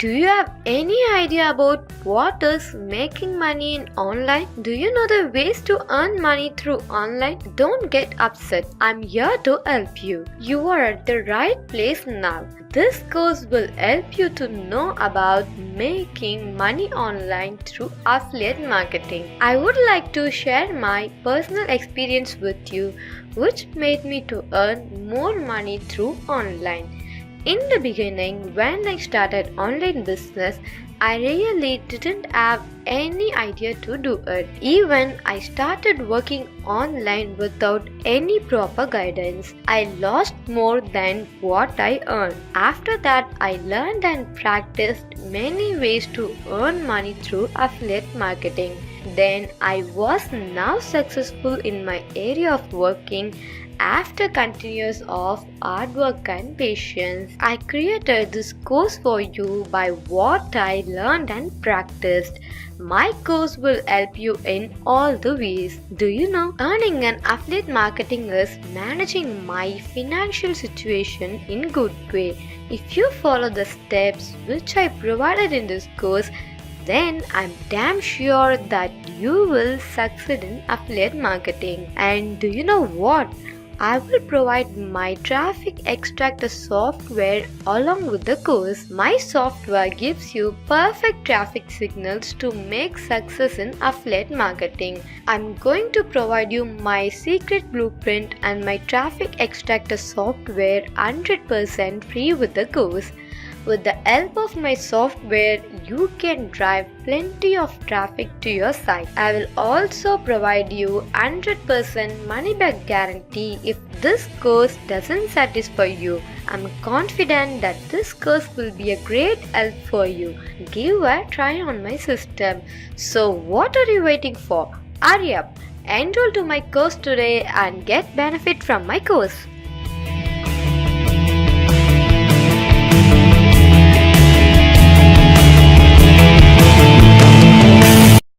Do you have any idea about what is making money in online? Do you know the ways to earn money through online? Don't get upset. I'm here to help you. You are at the right place now. This course will help you to know about making money online through affiliate marketing. I would like to share my personal experience with you, which made me to earn more money through online. In the beginning, when I started online business, I really didn't have any idea to do it. Even I started working online without any proper guidance. I lost more than what I earned. After that, I learned and practiced many ways to earn money through affiliate marketing. Then I was now successful in my area of working. After continuous of hard work and patience, I created this course for you by what I learned and practiced. My course will help you in all the ways. Do you know, earning an affiliate marketing is managing my financial situation in good way. If you follow the steps which I provided in this course, then I'm damn sure that you will succeed in affiliate marketing. And do you know what? I will provide my traffic extractor software along with the course. My software gives you perfect traffic signals to make success in affiliate marketing. I'm going to provide you my secret blueprint and my traffic extractor software 100% free with the course. With the help of my software, you can drive plenty of traffic to your site. I will also provide you 100% money back guarantee if this course doesn't satisfy you. I'm confident that this course will be a great help for you. Give a try on my system. So what are you waiting for? Hurry up! Enroll to my course today and get benefit from my course.